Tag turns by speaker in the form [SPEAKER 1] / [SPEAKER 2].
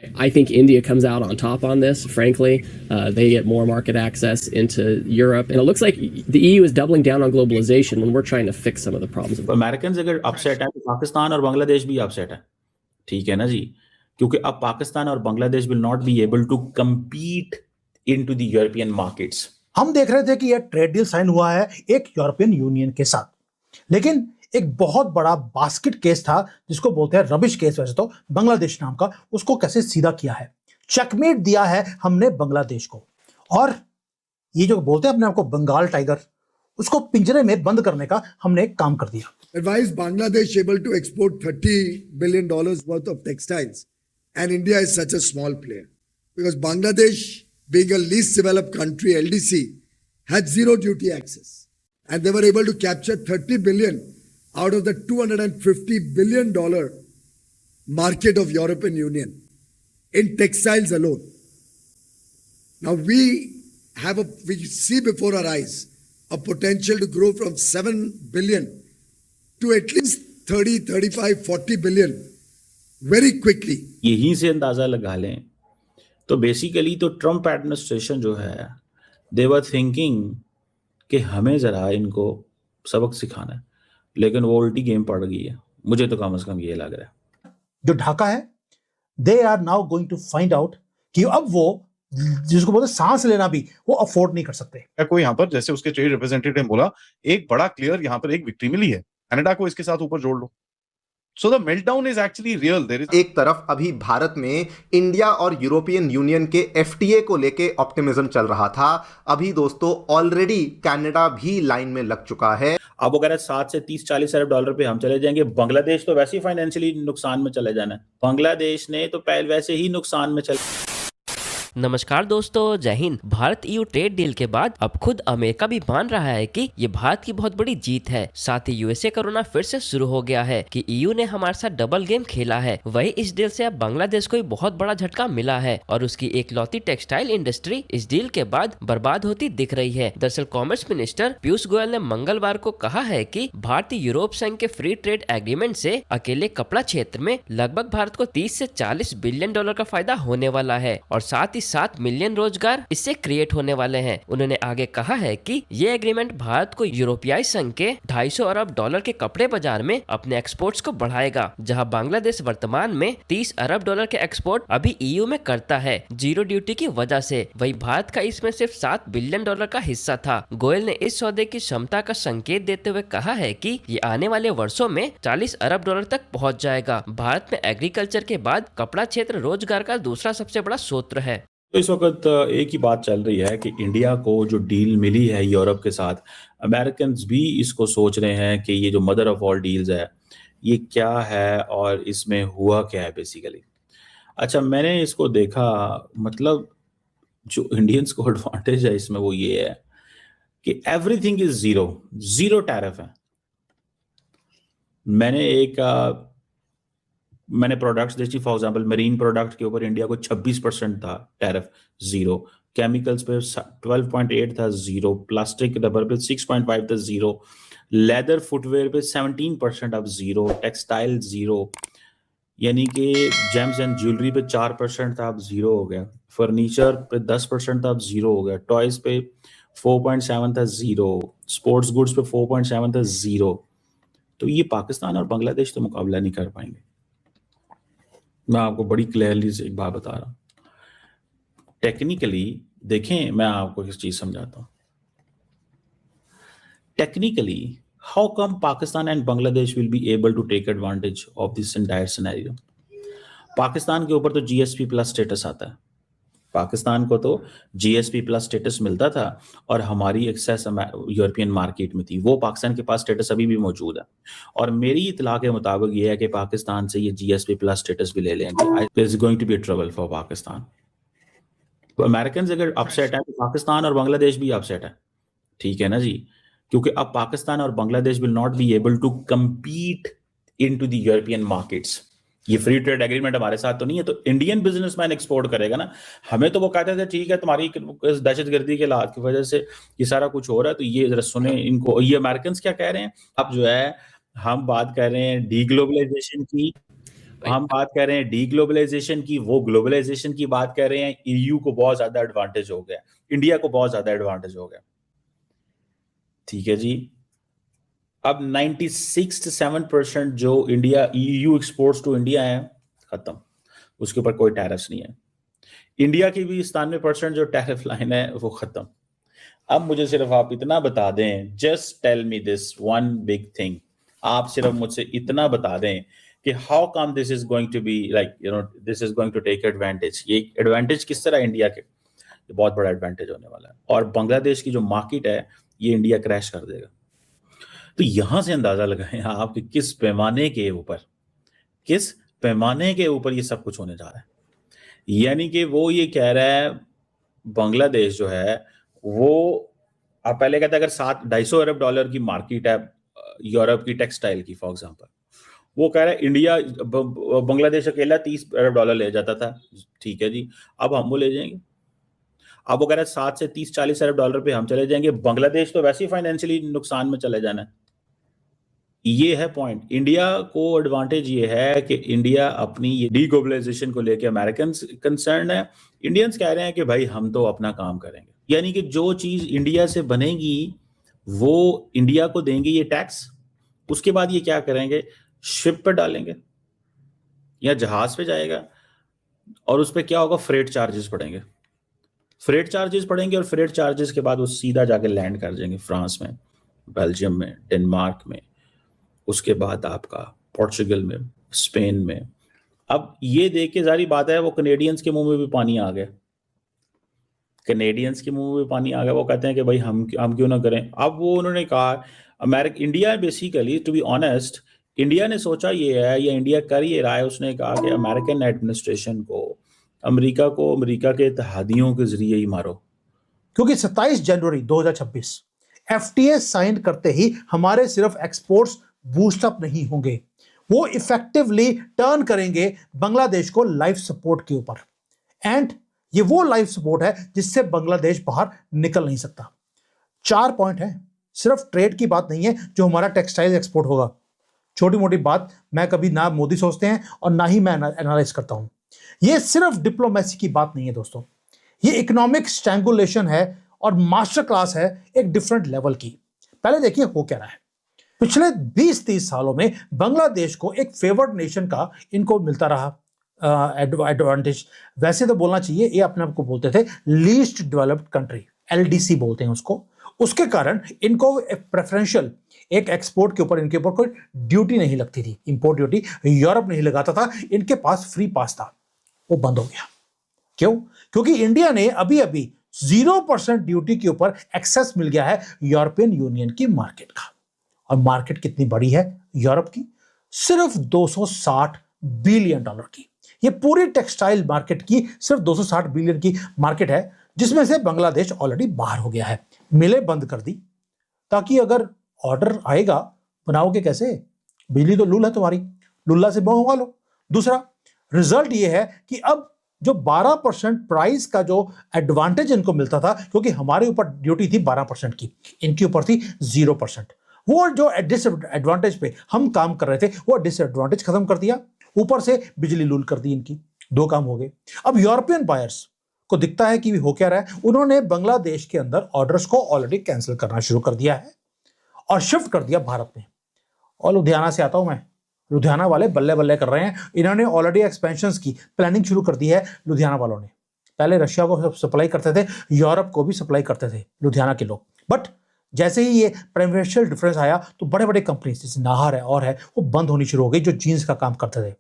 [SPEAKER 1] I think India comes out on top on this, frankly. They get more market access into Europe. And it looks like the EU is doubling down on globalization when we're trying to fix some of the problems.
[SPEAKER 2] American अगर upset है तो पाकिस्तान और बांग्लादेश भी upset है, ठीक है ना जी, क्योंकि अब पाकिस्तान और Bangladesh will not be able to compete into the European markets.
[SPEAKER 3] हम देख रहे थे कि यह ट्रेड डील साइन हुआ है एक यूरोपियन यूनियन के साथ, लेकिन एक बहुत बड़ा बास्केट केस था जिसको बोलते हैं रबिश केस, वैसे तो बांग्लादेश नाम का, उसको कैसे सीधा किया है, चेकमेट दिया है हमने बांग्लादेश को। और ये जो बोलते हैं अपने आपको बंगाल टाइगर, उसको पिंजरे में बंद करने का हमने एक काम कर दिया।
[SPEAKER 4] Advised Bangladesh able to export $30 billion worth of textiles, and India is such a small player because Bangladesh, being a least developed country, LDC, had zero duty access, and they were able to capture 30 billion out of the $250 billion market of European Union in textiles alone. Now we see before our eyes a potential to grow from 7 billion to at least 30, 35, 40 billion very quickly.
[SPEAKER 2] यहीं से अंदाजा लगा लें तो basically तो Trump administration जो है दे were thinking कि हमें जरा इनको सबक सिखाना है, लेकिन वो उल्टी गेम पड़ गई है, मुझे तो कम से कम ये लग रहा है।
[SPEAKER 3] जो ढाका है, they are now going to find out कि अब वो जिसको बोलते सांस लेना भी वो अफोर्ड नहीं कर सकते।
[SPEAKER 5] को यहाँ पर जैसे उसके ट्रेड रिप्रेजेंटेटिव ने बोला, एक बड़ा क्लियर यहाँ पर एक विक्ट्री मिली है, कनाडा को इसके साथ ऊपर जोड़ लो। So the meltdown is actually real. There is
[SPEAKER 6] एक तरफ अभी भारत में इंडिया और यूरोपियन यूनियन के एफटीए को लेके ऑप्टिमिज्म चल रहा था, अभी दोस्तों ऑलरेडी कनाडा भी लाइन में लग चुका है।
[SPEAKER 2] अब अगर 7 से 30-40 अरब डॉलर पे हम चले जाएंगे, बांग्लादेश तो वैसे ही फाइनेंशियली नुकसान में चले जाना है, बांग्लादेश ने तो पहले वैसे ही नुकसान में चले।
[SPEAKER 7] नमस्कार दोस्तों, जय Hind. Bharat EU trade deal के बाद अब खुद अमेरिका भी मान रहा है कि ये भारत की बहुत बड़ी जीत है। साथ ही यूएसए का रोना फिर से शुरू हो गया है कि ईयू ने हमारे साथ डबल गेम खेला है। वही इस डील से अब बांग्लादेश को बहुत बड़ा झटका मिला है और उसकी एकलौती टेक्सटाइल इंडस्ट्री इस डील के बाद बर्बाद होती दिख रही है। दरअसल कॉमर्स मिनिस्टर पीयूष गोयल ने मंगलवार को कहा है कि भारतीय यूरोप संघ के फ्री ट्रेड एग्रीमेंट से अकेले कपड़ा क्षेत्र में लगभग भारत को 30 से 40 बिलियन डॉलर का फायदा होने वाला है और साथ ही 7 मिलियन रोजगार इससे क्रिएट होने वाले हैं। उन्होंने आगे कहा है कि ये एग्रीमेंट भारत को यूरोपियाई संघ के 250 अरब डॉलर के कपड़े बाजार में अपने एक्सपोर्ट्स को बढ़ाएगा, जहां बांग्लादेश वर्तमान में 30 अरब डॉलर के एक्सपोर्ट अभी ईयू में करता है जीरो ड्यूटी की वजह से। वही भारत का इसमें सिर्फ 7 बिलियन डॉलर का हिस्सा था। गोयल ने इस सौदे की क्षमता का संकेत देते हुए कहा है कि ये आने वाले वर्षों में 40 अरब डॉलर तक पहुंच जाएगा। भारत में एग्रीकल्चर के बाद कपड़ा क्षेत्र रोजगार का दूसरा सबसे बड़ा स्रोत है।
[SPEAKER 2] तो इस वक्त एक ही बात चल रही है कि इंडिया को जो डील मिली है यूरोप के साथ, अमेरिकन भी इसको सोच रहे हैं कि ये जो मदर ऑफ ऑल डील्स है ये क्या है और इसमें हुआ क्या है बेसिकली। अच्छा, मैंने इसको देखा, मतलब जो इंडियंस को एडवांटेज है इसमें वो ये है कि एवरीथिंग इज जीरो टैरिफ है। मैंने प्रोडक्ट्स देखी, फॉर एग्जांपल मरीन प्रोडक्ट के ऊपर इंडिया को 26% था टैरिफ, जीरो। केमिकल्स पे 12.8 था, जीरो। प्लास्टिक रबर पे 6.5 था, जीरो। लेदर फुटवेयर पे 17% अब जीरो। टेक्सटाइल जीरो, यानी कि जेम्स एंड ज्वेलरी पे 4% था, अब जीरो हो गया। फर्नीचर पे 10% था, अब जीरो हो गया। टॉयज पे 4.7 था, जीरो। स्पोर्ट्स गुड्स पे 4.7 था, जीरो। तो ये पाकिस्तान और बांग्लादेश तो मुकाबला नहीं कर पाएंगे। मैं आपको बड़ी क्लियरली से एक बात बता रहा हूं। टेक्निकली देखें, मैं आपको एक चीज समझाता हूं। Technically how come Pakistan and Bangladesh will be able to take advantage of this entire scenario. Pakistan के ऊपर तो जीएसपी प्लस स्टेटस आता है, पाकिस्तान को तो जीएसपी प्लस स्टेटस मिलता था और हमारी एक्सेस यूरोपियन मार्केट में थी। वो पाकिस्तान के पास स्टेटस अभी भी मौजूद है और मेरी इतला के मुताबिक ये है कि पाकिस्तान से ये जीएसपी प्लस स्टेटस भी ले लेंगे। There is going to be trouble for Pakistan. तो अमेरिकन अगर अपसेट है तो पाकिस्तान और बांग्लादेश भी अपसेट है, ठीक है ना जी, क्योंकि अब पाकिस्तान और Bangladesh will not be able to compete into the European markets. ये फ्री ट्रेड एग्रीमेंट हमारे साथ तो नहीं है, तो इंडियन बिजनेसमैन एक्सपोर्ट करेगा ना। हमें तो वो कहते थे ठीक है तुम्हारी दहशतगर्दी के लात की वजह से ये सारा कुछ हो रहा है, तो ये जरा सुने इनको। ये अमेरिकन क्या कह रहे हैं अब जो है, हम बात कर रहे हैं डीग्लोबलाइजेशन की। हम बात कर रहे हैं डी ग्लोबलाइजेशन की, वो ग्लोबलाइजेशन की बात कर रहे हैं। ईयू को बहुत ज्यादा एडवांटेज हो गया, इंडिया को बहुत ज्यादा एडवांटेज हो गया। ठीक है जी। अब 96 to 7% जो India EU exports to India है खत्म, उसके ऊपर कोई टैरिफ्स नहीं है। इंडिया की भी 97% जो टैरिफ लाइन है वो खत्म। अब मुझे सिर्फ आप इतना बता दें, just tell me this one big thing, आप सिर्फ मुझसे इतना बता दें कि how come this is going to be like this is going to take advantage. ये एडवांटेज किस तरह इंडिया के, ये बहुत बड़ा एडवांटेज होने वाला है। और बांग्लादेश की जो मार्केट है ये इंडिया क्रैश कर देगा। तो यहां से अंदाजा लगाएं आप कि किस पैमाने के ऊपर ये सब कुछ होने जा रहा है। यानी कि वो ये कह रहा है, बांग्लादेश जो है वो, आप पहले कहते अगर $250 अरब की मार्केट है यूरोप की टेक्सटाइल की फॉर एग्जांपल, वो कह रहा है इंडिया बांग्लादेश अकेला $30 अरब ले जाता था। ठीक है जी, अब हम वो ले जाएंगे। अब वो कह रहा है 7 से 30-40 अरब डॉलर पे हम चले जाएंगे। बांग्लादेश तो वैसे ही फाइनेंशियली नुकसान में चले जाना है। ये है पॉइंट। इंडिया को एडवांटेज ये है कि इंडिया अपनी ये डीग्लोबलाइजेशन को लेके अमेरिकन कंसर्न है, इंडियंस कह रहे हैं कि भाई हम तो अपना काम करेंगे। यानी कि जो चीज इंडिया से बनेगी वो इंडिया को देंगे ये टैक्स, उसके बाद ये क्या करेंगे, शिप पर डालेंगे या जहाज पे जाएगा और उस पर क्या होगा, फ्रेट चार्जेस पड़ेंगे। और फ्रेट चार्जेस के बाद वो सीधा जाके लैंड कर जाएंगे फ्रांस में, बेल्जियम में, डेनमार्क में, उसके बाद आपका पोर्चुगल में, स्पेन में। अब ये देख के जारी बात है वो कनेडियंस के मुंह में भी पानी आ गया। वो कहते हैं कि भाई हम क्यों ना करें। अब वो उन्होंने कहा India basically, to be honest, India ने सोचा ये है या इंडिया कर ये रहा है, उसने कहा कि अमेरिकन एडमिनिस्ट्रेशन को, अमेरिका के इत्तेहादियों के जरिए ही मारो।
[SPEAKER 3] क्योंकि 27 जनवरी 2026 एफटीए साइन करते ही हमारे सिर्फ एक्सपोर्ट्स बूस्टअप नहीं होंगे, वो इफेक्टिवली टर्न करेंगे बांग्लादेश को लाइफ सपोर्ट के ऊपर। एंड ये वो लाइफ सपोर्ट है जिससे बांग्लादेश बाहर निकल नहीं सकता। 4 पॉइंट है, सिर्फ ट्रेड की बात नहीं है जो हमारा टेक्सटाइल एक्सपोर्ट होगा। छोटी मोटी बात मैं कभी ना मोदी सोचते हैं और ना ही मैं एनालाइज करता हूं। ये सिर्फ डिप्लोमेसी की बात नहीं है दोस्तों, ये इकोनॉमिक स्ट्रैंगुलेशन है और मास्टर क्लास है एक डिफरेंट लेवल की। पहले देखिए हो क्या रहा है। पिछले 20-30 सालों में बांग्लादेश को एक फेवर्ड नेशन का इनको मिलता रहा एडवांटेज। वैसे तो बोलना चाहिए ये अपने आप को बोलते थे लीस्ट डेवलप्ड कंट्री, एलडीसी बोलते हैं उसको। उसके कारण इनको प्रेफरेंशियल एक एक्सपोर्ट के ऊपर इनके ऊपर कोई ड्यूटी नहीं लगती थी, इंपोर्ट ड्यूटी यूरोप नहीं लगाता था, इनके पास फ्री पास था, वो बंद हो गया। क्यों? क्योंकि इंडिया ने अभी 0% ड्यूटी के ऊपर एक्सेस मिल गया है यूरोपियन यूनियन की मार्केट का। और मार्केट कितनी बड़ी है यूरोप की? सिर्फ $260 बिलियन की। ये पूरी टेक्सटाइल मार्केट की सिर्फ 260 बिलियन की मार्केट है, जिसमें से बांग्लादेश ऑलरेडी बाहर हो गया है। मिलें बंद कर दी ताकि अगर ऑर्डर आएगा बनाओगे कैसे? बिजली तो लूल है तुम्हारी, लुल्ला से मंगवा लो। दूसरा रिजल्ट ये है कि अब जो 12% प्राइस का जो एडवांटेज इनको मिलता था, क्योंकि हमारे ऊपर ड्यूटी थी 12% की, इनके ऊपर थी 0%। वो जो डिसएडवांटेज पे हम काम कर रहे थे वो डिसएडवांटेज खत्म कर दिया, ऊपर से बिजली लूल कर दी इनकी। 2 काम हो गए। अब यूरोपियन बायर्स को दिखता है कि हो क्या रहा है, उन्होंने बांग्लादेश के अंदर ऑर्डर्स को ऑलरेडी कैंसिल करना शुरू कर दिया है और शिफ्ट कर दिया भारत में। और लुधियाना से आता हूं मैं, लुधियाना वाले बल्ले बल्ले कर रहे हैं। इन्होंने ऑलरेडी एक्सपेंशंस की प्लानिंग शुरू कर दी है लुधियाना वालों ने। पहले रशिया को सप्लाई करते थे, यूरोप को भी सप्लाई करते थे लुधियाना के लोग, बट जैसे ही ये प्रेफरेंशियल डिफरेंस आया तो बड़े बड़े कंपनीज जैसे नाहर है और है वो बंद होनी शुरू हो गई, जो जीन्स का काम करते थे।